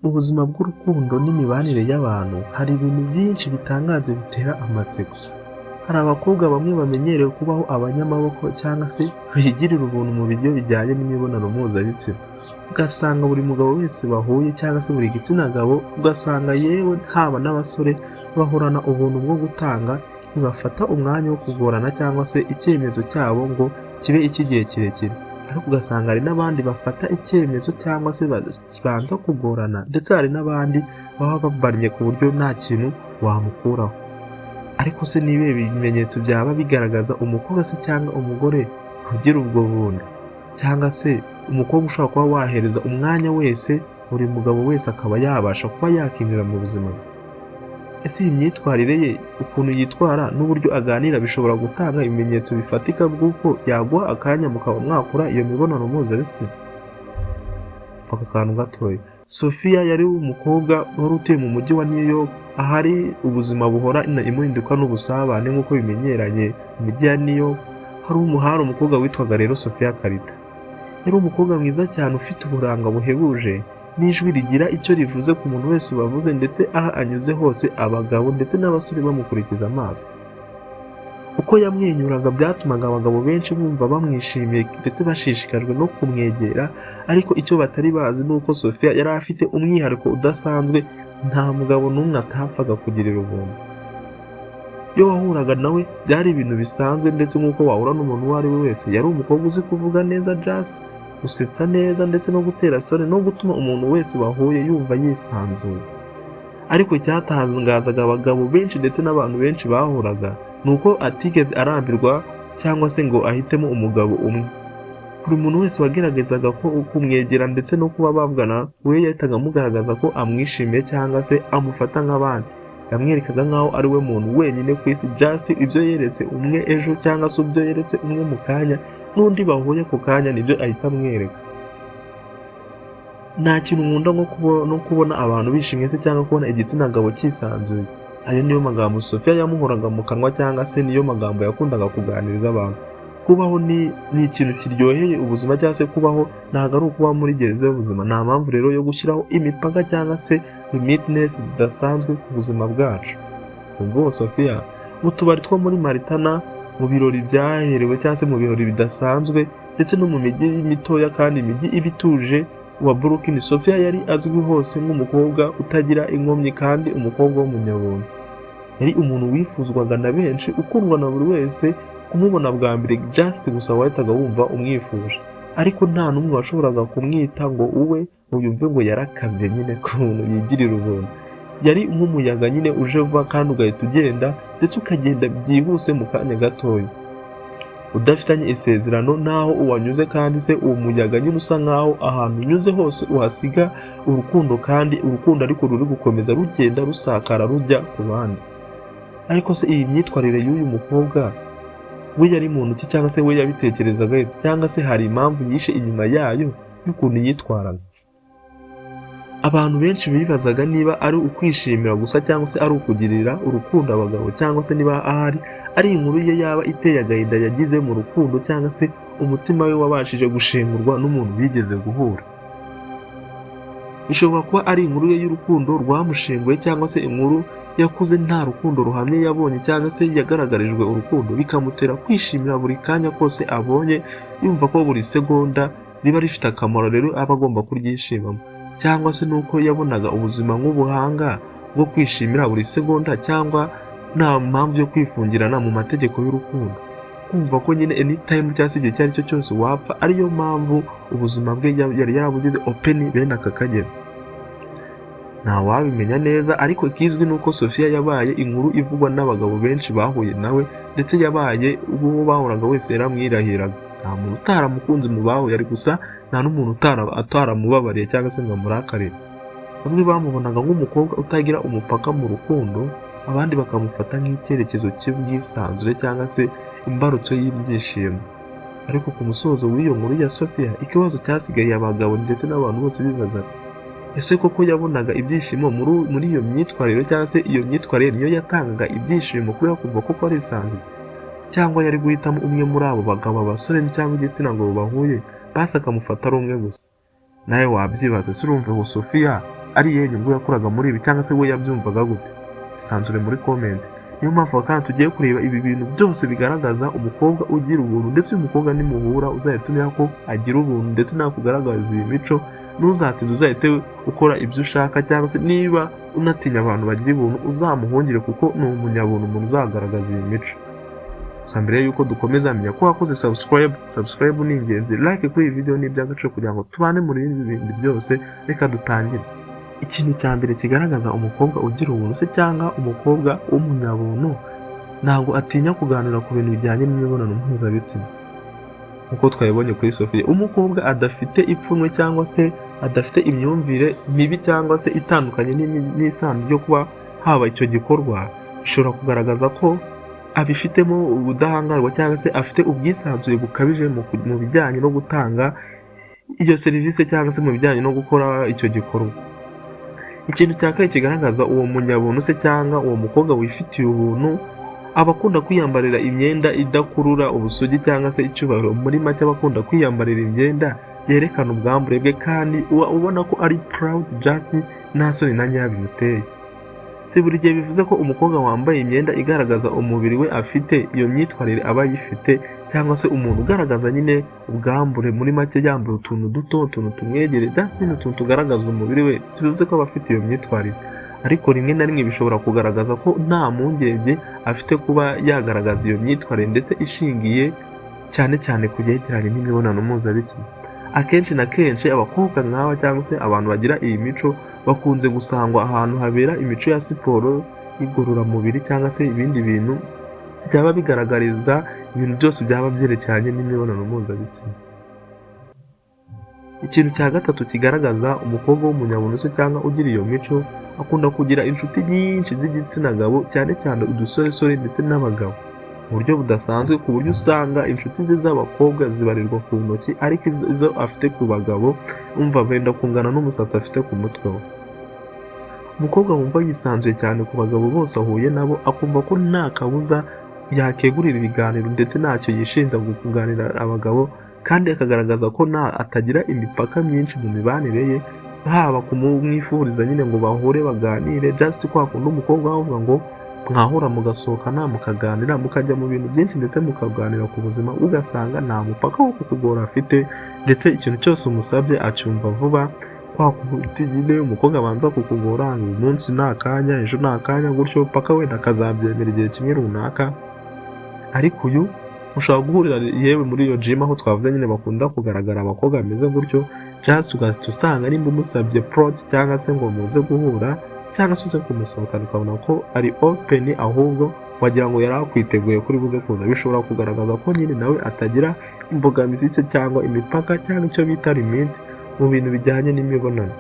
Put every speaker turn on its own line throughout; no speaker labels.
Ubuzima bw'urukundo n'imibanire y'abantu hari ibintu byinshi bitangaje bitera amatsiko. Hari abakobwa bamwe bamenyereye kubaho abanyamaboko cyangwa se bigirira ubuntu mu biryo bijyanye n'imibonano mpuzabitsina. Ugasanga buri mugabo wese bahuye cyangwa se buri gitsina gabo, ugasanga yewe haba n'abasore bahorana ubuntu bwo gutanga, ntibafata umwanya wo kugorana cyangwa se icyemezo cyabo ngo kibe icy'igihe kirekire. Ariko ugasanga hari n'abandi bafata icyemezo cyangwa se babanza kugorana, ndetse hari n'abandi baba babannye ku buryo nta kintu wamukuraho. Ariko se ni ibihe bimenyetso byaba bigaragaza umukobwa se cyangwa umugore ugira ubwo buntu? Cyangwa se umukobwa ushobora kuba wahereza umwanya wese buri mugabo wese akaba yabasha kuba yakinjira mu buzima bwe? Ese iyi myitwarire ye, ukuntu yitwara n'uburyo aganira bishobora gutanga ibimenyetso bifatika bw'uko yaguha akanya mukaba mwakora iyo mibonano mpuzabitsina? Aka kantu gatoya. Sophia yari umukobwa wari utuye mu mujyi wa New York, ahari ubuzima buhora imuhinduka n'ubusabane nk'uko bimenyeranye mu mujyi ya New York. Hari umukobwa witwaga rero Sophia Carter. Yari umukobwa mwiza cyane ufite uburanga buhebuje n'ijwi rigira icyo rivuze ku muntu wese ubavuze, ndetse aho anyuze hose abagabo ndetse n'abasore bamukurikiza amaso. Uko yamwenyuraga byatumaga abagabo benshi bumva bamwishimiye ndetse bashishikajwe no kumwegera, ariko icyo batari bazi ni uko Sophia yari afite umwihariko udasanzwe nta mugabo n'umwe atapfaga kugirira ubuntu. Iyo wahuraga nawe byari ibintu bisanzwe, ndetse nk'uko wahura n'umuntu uwo ari we wese. Yari umukobwa uzi kuvuga neza just, gusetsa neza ndetse no gutera story no gutuma umuntu wese bahuye yumva yisanzuye. Ariko icyatangazaga abagabo benshi ndetse n'abantu benshi bahuraga ni uko atigeze arambirwa cyangwa se ngo ahitemo umugabo umwe. Buri muntu wese wageragezaga ko kumwegera ndetse no kuba bavugana, we yahitaga amugaragaza ko amwishimiye cyangwa se amufata nk'abandi. Yamwerekaga nk'aho ari we muntu wenyine ku isi, just ibyo yeretse umwe ejo cyangwa se ibyo yeretse umwe mu kanya, n'undi bahuye ku kanya nibyo ahita amwereka. Nta kintu nkunda no kubona abantu bishimye se cyangwa kubona igitsina gabo cyisanzuye. Ayo niyo magambo Sophia yamuhoraga mu kanwa, cyangwa se niyo magambo yakundaga kuganiriza abantu. Kubaho ni ikintu kiryoheye ubuzima, cyangwa se kubaho ntabwo ari ukuba muri gereza y'ubuzima. Nta mpamvu rero yo gushyiraho imipaka cyangwa se limitness zidasanzwe ku buzima bwacu. Ubwo Sophia mu tubari two muri Maritana, mu birori byaherewe cyangwa se mu birori bidasanzwe, ndetse no mu mijyi mitoya kandi imijyi iba ituje wa Brooklyn, Sophia yari azwi hose nk'umukobwa utagira inkomyi kandi umukobwa w'umunyabuntu. Yari umuntu wifuzwaga na benshi, ukundwa na buri wese. Kumubona bwa mbere just gusa wahitaga wumva umwifuje, ariko nta n'umwe washoboraga kumwita ngo uwe uyumve ngo yarakabye nyine kuntu yigirira ubuntu. Yari nk'umuyaga nyine uje vuba kandi ugahita ugenda, ndetse ukagenda byihuse mu kanya gatoya udafitanye isezerano n'aho uwanyuze, kandi se uwo muyaga nyine usa nk'aho ahantu unyuze hose uhasiga urukundo, kandi urukundo ariko ruri gukomeza rugenda rusakara rujya ku bandi. Ariko se iyi myitwarire y'uyu mukobwa, we yari muntu ki, cyangwa se we yabitekerezaga ite, cyangwa se hari impamvu yishe inyuma yayo y'ukuntu yitwaraga? Abantu benshi bibazaga niba ari ukwishimira gusa cyangwa se ari ukugirira urukundo abagabo, cyangwa se niba ari inkuru ye yaba iteye agahinda yagize mu rukundo, cyangwa se umutima we wabashije gushengurwa n'umuntu bigeze guhura. Bishobora kuba ari inkuru ye y'urukundo rwamushenguye, cyangwa se inkuru yakuze nta rukundo ruhamye yabonye, cyangwa se yagaragarijwe urukundo bikamutera kwishimira buri kanya kose abonye, yumva ko buri segonda riba rifite akamaro, rero aba agomba kuryishimamo. Cyangwa se nuko yabonaga ubuzima nk'ubuhanga bwo kwishimira buri segonda, cyangwa nta mpamvu yo kwifungirana mu mategeko y'urukundo, kumva ko nyine anytime cyangwa se igihe icyo ari cyo cyose wapfa. Ariyo mpamvu ubuzima bwe yari yarabugize open bene aka kagero. Nta wabimenya neza, ariko ikizwi nuko Sophia yabaye inkuru ivugwa n'abagabo benshi bahuye nawe, ndetse yabaye uwo bahoraga wese yaramwirahiraga. Nta muntu utaramukunze mu bahuye, ari gusa nta n'umuntu ataramubabariye cyangwa se ngo amurakarire. Bamwe bamubonaga nk'umukobwa utagira umupaka mu rukundo, abandi bakamufata nk'icyerekezo cy'ubwisanzure cyangwa se imbarutso y'ibyishimo. Ariko ku musozo w'iyo nkuru ya Sophia, ikibazo cyasigaye abagabo ndetse n'abantu bose bibazaga, ese koko yabonaga ibyishimo muri iyo myitwarire, cyangwa se iyo myitwarire niyo yatangaga ibyishimo kubera kumva koko ari isanzwe, cyangwa yari guhitamo umwe muri abo bagabo, abasore cyangwa igitsina ngo bahuye basi akamufata ari umwe gusa? Nawe wabyibaza. Se urumva ngo Sophia ari iyihe nyungu yakuraga muri ibi cyangwa se we yabyumvaga gute? Isanzure muri comment. Niyo mpamvu kandi tugiye kureba ibi bintu byose bigaragaza umukobwa ugira ubuntu, ndetse uyu mukobwa nimuhura uzahita umenya ko agira ubuntu ndetse nakugaragaza iyi mico, ntuzatinde uzahite ukora ibyo ushaka, cyangwa se niba unatinya abantu bagira ubuntu uzamuhungire kuko ni umunyabuntu umuntu uzagaragaza iyi mico. Gusa mbere yuko dukomeza, menya ko wakoze subscribe ni ingenzi, like kuri iyi video ni iby'agaciro kugira ngo tubane muri ibi bintu byose. Reka dutangire. Ikintu cya mbere kigaragaza umukobwa ugira ubuntu se cyangwa umukobwa w'umunyabuntu, ntabwo atinya kuganira ku bintu bijyanye n'imibonano mpuzabitsina. Nkuko twabibonye kuri Sophie, umukobwa adafite ipfunwe cyangwa se adafite imyumvire mibi cyangwa se itandukanye n'isano ryo kuba haba icyo gikorwa, bishobora kugaragaza ko abifitemo ubudahangarwa cyangwa se afite ubwisanzure bukabije mu bijyanye no gutanga iyo serivisi cyangwa se mu bijyanye no gukora icyo gikorwa. Ikintu cya kabiri kigaragaza uwo munyabuntu se cyangwa uwo mukobwa wifitiye ubuntu, aba akunda kwiyambarira imyenda idakurura ubusugi cyangwa se icyubahiro. Muri make aba akunda kwiyambarira imyenda yerekana ubwambure bwe kandi ubona ko ari proud, just nta soni na nkeya bimuteye. Si buri gihe bivuze ko umukobwa wambaye imyenda igaragaza umubiri we afite iyo myitwarire aba ayifite, cyangwa se umuntu ugaragaza nyine ubwambure, muri make yambaye utuntu duto, utuntu tumwegereye, just utuntu tugaragaza umubiri we, si bivuze ko aba afite iyo myitwarire. Ariko rimwe na rimwe bishobora kugaragaza ko nta mpungenge afite kuba yagaragaza iyo myitwarire, ndetse ishingiye cyane cyane ku byerekeranye n'imibonano mpuzabitsina. Akenshi na kenshi abakobwa nk'aba cyangwa se abantu bagira iyi mico bakunze gusangwa ahantu habera imico ya siporo y'igororamubiri cyangwa se ibindi bintu byaba bigaragariza ibintu byose byaba byerekeranye n'imibonano mpuzabitsina. Ikintu cya gatatu kigaragaza umukobwa w'umunyabuntu se cyangwa ugira iyo mico, akunda kugira inshuti nyinshi z'igitsina gabo, cyane cyane udusoresore ndetse n'abagabo mu buryo budasanzwe, ku buryo usanga inshuti ze z'abakobwa zibarirwa ku ntoki, ariko izo afite ku bagabo umva benda kungana n'umusatsi afite ku mutwe we. Umukobwa wumva yisanzuye cyane ku bagabo bose ahuye nabo, akumva ko nta kabuza yakegurira ibiganiro ndetse ntacyo yishinja kuganira abagabo, kandi akagaragaza ko atagira imipaka myinshi mu mibanire ye, haba kumwifuriza nyine ngo bahure baganire, just kwa kundi umukobwa avuga ngo mwahura mugasohokana mukaganira mukajya mu bintu byinshi ndetse mukaganira ku buzima, ugasanga nta mupaka wo kukugora afite, ndetse ikintu cyose umusabye acyumva vuba. Kwa kundi nyine umukobwa abanza kukugora, uyu munsi nta kanya, ejo nta kanya, gutyo paka wenda akazabyemera igihe kimwe runaka. Ariko uyu ushobora guhurira yewe muri iyo gym aho twavuze nyine bakunda kugaragara abakobwa bameze gutyo, just ugahita usanga nimba umusabye prot cyangwa se ngo muze guhura cyangwa se uze kumusohokana, ukabona ko ari open, ahubwo wagira ngo yari akwiteguye kuri buze kuza. Bishobora kugaragaza ko nyine nawe atagira imbogamizi se cyangwa imipaka cyangwa icyo bita limit mu bintu bijyanye n'imibonano.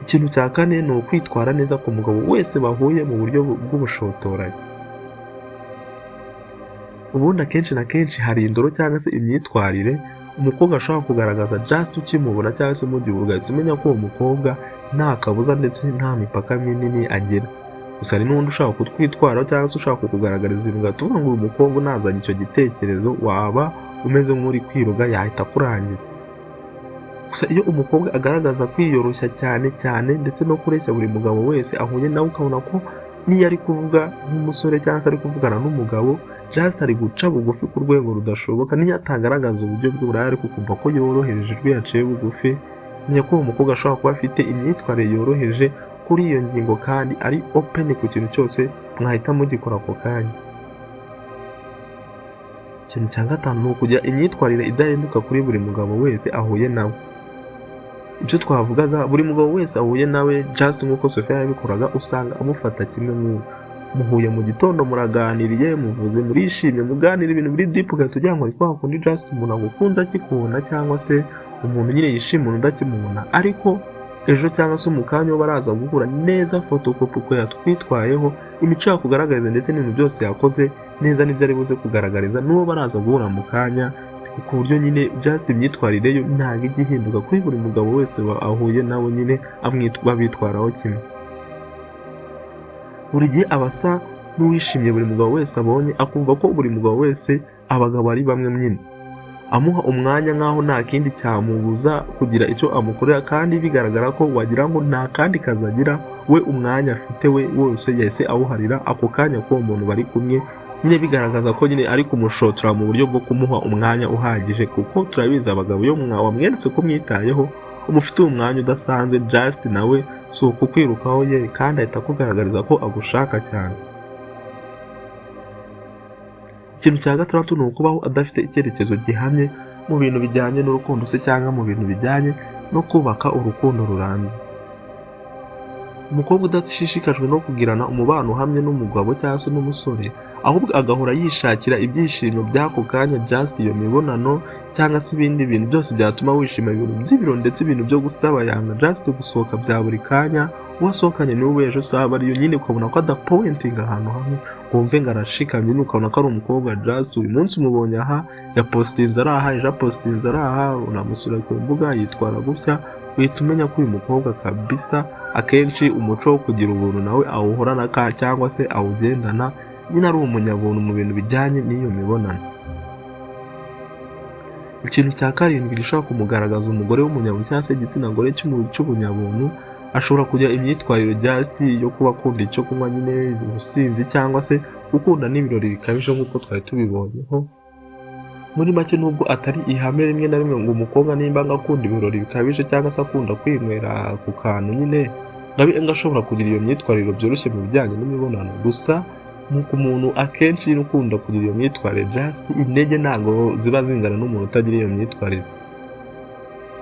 Ikintu cya kane ni ukwitwara neza ku mugabo wese bahuye mu buryo bw'ubushotoranyi. Ubundi akenshi na kenshi hari indoro cyangwa se imyitwarire umukobwa ashobora kugaragaza just ukimubona cyangwa se mugihe ugahita umenya ko uwo mukobwa nta kabuza ndetse nta mipaka minini agira. Gusa hari n'undi ushaka kutwitwaraho cyangwa se ushaka kukugaragariza ibintu ugahita ngo uyu mukobwa unazanye icyo gitekerezo waba umeze nk'uri kwiruga, yahita akurangiza. Gusa iyo umukobwa agaragaza kwiyoroshya cyane ndetse no kureshya buri mugabo wese ahuye nawe, ukabona ko niyo ari kuvuga nk'umusore cyangwa se ari kuvugana n'umugabo, just ari guca bugufi ku rwego rudashoboka, niyo atagaragaza uburyo bw'uburaya ariko kumva ko yoroheje ijwi yaciye bugufi, menya ko uwo mukobwa ashobora kuba afite imyitwarire yoroheje kuri iyo ngingo kandi ari open ku kintu cyose mwahita mugikora ako kanya. Ikintu cya gatanu ni ukugira imyitwarire idahinduka kuri buri mugabo wese ahuye nawe. Ibyo twavugaga, buri mugabo wese ahuye nawe just nk'uko Sophia yabikoraga, usanga amufata kimwe nk'uwo. Muhuye mu gitondo muraganiriye, muvuze murishimye, muganira ibintu biri deep, ugahita ugira ngo kwa kundi just umuntu agukunze akikubona cyangwa se umuntu nyine yishimira undi akimubona, ariko ejo cyangwa se umukanya baraza guhura neza photocopy uko yatwitwayeho, imico yakugaragariza ndetse n'ibintu byose yakoze neza n'ibyo ari buze kugaragariza n'uwo baraza guhura mu kanya, ku buryo nyine just imyitwarire yo ntabwo ijya ihinduka kuri buri mugabo wese ahuye nawe, nyine babitwaraho kimwe. Buri gihe abasa n'uwishimye buri mugabo wese abonye, akumva ko buri mugabo wese abagabo ari bamwe nyine, amuha umwanya nk'aho nta kindi cyamubuza kugira icyo amukorera, kandi bigaragara ko wagira ngo nta kandi kazi agira, we umwanya afite we wose yahise awuharira ako kanya k'uwo muntu bari kumwe, nyine bigaragaza ko nyine ari kumushotora mu buryo bwo kumuha umwanya uhagije, kuko turabizi abagabo iyo wamweretse ko umwitayeho umufitiye umwanya udasanzwe, just nawe si ukukwirukaho ye kandi ahita akugaragariza ko agushaka cyane. Ikintu cya gatandatu ni ukubaho adafite icyerekezo gihamye mu bintu bijyanye n'urukundo se cyangwa mu bintu bijyanye no kubaka urukundo rurambye. Umukobwa udashishikajwe no kugirana umubano uhamye n'umugabo cyangwa se n'umusore, ahubwo agahora yishakira ibyishimo by'ako kanya, just iyo mibonano cyangwa se ibindi bintu byose byatuma wishima, ibintu by'ibiro ndetse ibintu byo gusabayanga, just gusohoka bya buri kanya, uwasohokanye niwe ejo usaba ariyo, nyine ukabona ko adapointinga ahantu hamwe ngo wumve ngo arashikamye, nyine ukabona ko ari umukobwa just uyu munsi umubonye aha yapositinze ari aha, ejo apositinze ari aha, unamusura ku mbuga yitwara gutya, uhita umenya ko uyu mukobwa kabisa akenshi umuco wo kugira ubuntu nawe awuhorana cyangwa se awugendana, nyine ari umunyabuntu mu bintu bijyanye n'iyo mibonano. Ikintu cya karindwi gishobora kumugaragaza umugore w'umunyabuntu cyangwa se igitsina gore cy'ubunyabuntu, ashobora kugira imyitwarire just yo kuba akunda icyo kunywa, nyine ubusinzi cyangwa se gukunda n'ibirori bikabije nk'uko twari tubibonyeho. Muri make nubwo atari ihame rimwe na rimwe ngo umukobwa nimba akunda ibirori bikabije cyangwa se akunda kwinywera ku kantu, nyine ngo ashobora kugira iyo myitwarire byoroshye mu bijyanye n'imibonano, gusa nk'uko umuntu akenshi ukunda kugira iyo myitwarire just intege ntabwo ziba zingana n'umuntu utagira iyo myitwarire.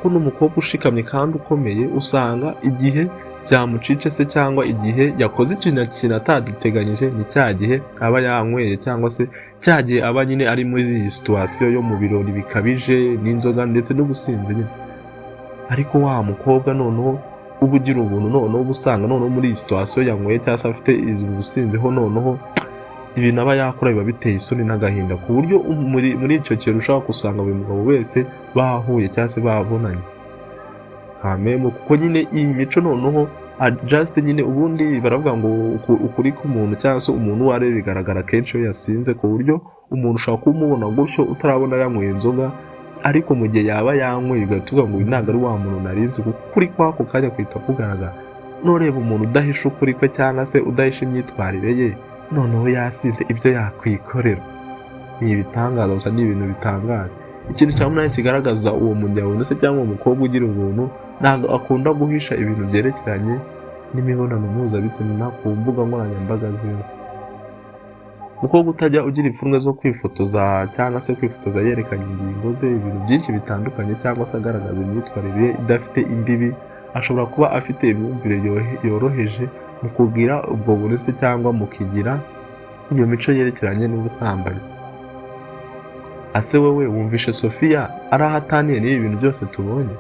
Ko n'umukobwa ushikamye kandi ukomeye usanga igihe byamucice se cyangwa igihe yakoze ikintu ataduteganyije, ni cya gihe aba yanyweye cyangwa se cya gihe aba nyine ari muri iyi situwasiyo yo mu birori bikabije n'inzoga ndetse n'ubusinzi nyine. Ariko wa mukobwa noneho uba ugira ubuntu, noneho uba usanga noneho muri iyi situwasiyo yanyweye cyangwa se afite ubusinziho, noneho ibintu aba yakora biba biteye isoni n'agahinda, ku buryo muri icyo kintu ushobora gusanga buri mugabo wese bahuye cyangwa se babonanye kamemo, kuko nyine iyi mico noneho just nyine ubundi baravuga ngo ukuri k'umuntu cyangwa se umuntu uwo ari we bigaragara kenshi iyo yasinze, ku buryo umuntu ushobora kumubona gutyo utarabona yanyweye inzoga, ariko mu gihe yaba yanyweye ugahita ngo uyu ntabwo ari wa muntu narinzi, kuko ukuri kw'ako kanya kwita kugaragara. Nureba umuntu udahisha ukuri kwe cyangwa se udahisha imyitwarire ye, noneho yasinze ibyo yakwikorera, ni ibitangaza gusa, ni ibintu bitangaje. Ikintu cya munani kigaragaza uwo munyabuntu se cyangwa umukobwa ugira ubuntu, ntabwo akunda guhisha ibintu byerekeranye n'imibonano mpuzabitsina ku mbuga nkoranyambaga ziwe. Umukobwa utajya ugira ipfunwe zo kwifotoza cyangwa se kwifotoza yerekana ingingo ze, ibintu byinshi bitandukanye, cyangwa se agaragaza imyitwarire ye idafite imbibi, ashobora kuba afite imyumvire yoroheje mu kugira ubwo buretse cyangwa mu kigira iyo mico yerekeranye n'ubusambanyi. Ase wowe wumvishe Sophia ari ahataniye n'ibi bintu byose tubonye?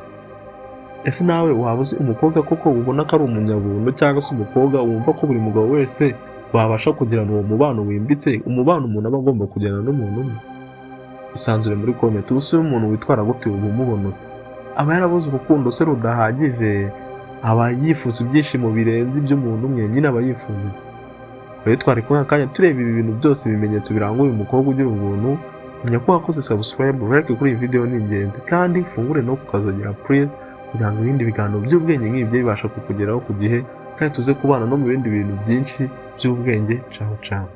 Ese nawe waba uzi umukobwa koko ubona ko ari umunyabuntu, cyangwa se umukobwa wumva ko buri mugabo wese wabasha kugirana uwo mubano wimbitse, umubano umuntu aba agomba kugirana n'umuntu umwe? Isanzure muri comment, ubuse umuntu witwara gute ubu umubona? Aba yarabuze urukundo se rudahagije? Aba yifuza ibyishimo birenze iby'umuntu umwe, nyine aba yifuza iki? Rero twari kumwe akanya tureba ibi bintu byose, ibimenyetso biranga uyu mukobwa ugira ubuntu. Menya ko wakoze subscribe, like kuri iyi video ni ingenzi, kandi ufungure no kukazogera please, kugira ngo ibindi biganiro by'ubwenge nk'ibyo bibasha kukugeraho ku gihe, kandi tuze kubana no mu bindi bintu byinshi by'ubwenge. Ciao ciao.